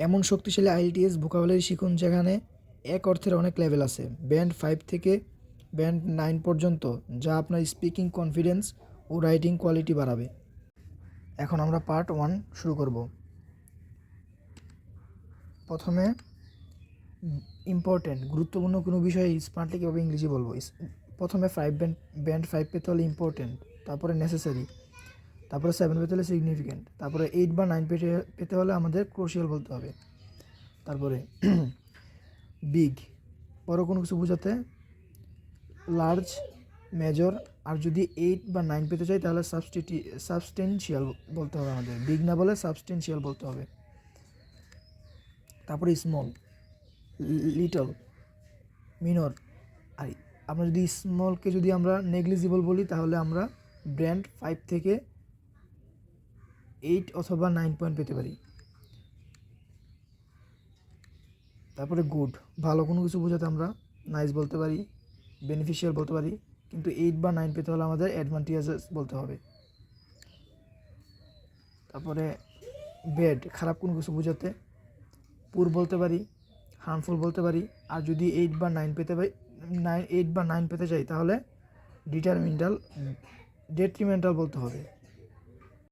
এমন শক্তিশালী IELTS vocabulary শিখুন যেখানে এক অর্থের অনেক লেভেল আছে, ব্যান্ড 5 থেকে ব্যান্ড 9 পর্যন্ত, যা আপনার স্পিকিং কনফিডেন্স ও রাইটিং কোয়ালিটি বাড়াবে। এখন আমরা পার্ট 1 শুরু করব। প্রথমে ইম্পর্টেন্ট গুরুত্বপূর্ণ কোনো বিষয়ে স্মার্টলি কীভাবে ইংরেজি বলবো। প্রথমে ব্যান্ড 5 পেতে হলে ইম্পর্টেন্ট, তারপরে নেসেসারি, তারপরে 7 পেতে হলে সিগনিফিক্যান্ট, তারপরে 8 বা 9 পেতে হলে আমাদের ক্রুশিয়াল বলতে হবে। তারপরে বিগ, বড় কোনো কিছু বোঝাতে লার্জ, মেজর, আর যদি 8 বা 9 পেতে চাই তাহলে সাবস্টেন্সিয়াল বলতে হবে আমাদের, বিগ না বলে সাবস্টেন্সিয়াল বলতে হবে। তারপরে স্মল, লিটল, মিনর। আর আমরা যদি স্মলকে যদি আমরা নেগলিজিবল বলি তাহলে আমরা ব্র্যান্ড 5 থেকে 8 অথবা 9 পয়েন্ট পেতে পারি। তারপরে গুড, ভালো কোনো কিছু বোঝাতে আমরা নাইস বলতে পারি, বেনিফিশিয়াল বলতে পারি, কিন্তু 8 বা 9 পেতে হলে আমাদের অ্যাডভান্টেজেস বলতে হবে। তারপরে ব্যাড, খারাপ কোনো কিছু বোঝাতে পুর বলতে পারি, হার্মফুল বলতে পারি। আর যদি 8 বা 9 পেতে চাই তাহলে ডেট্রিমেন্টাল বলতে হবে।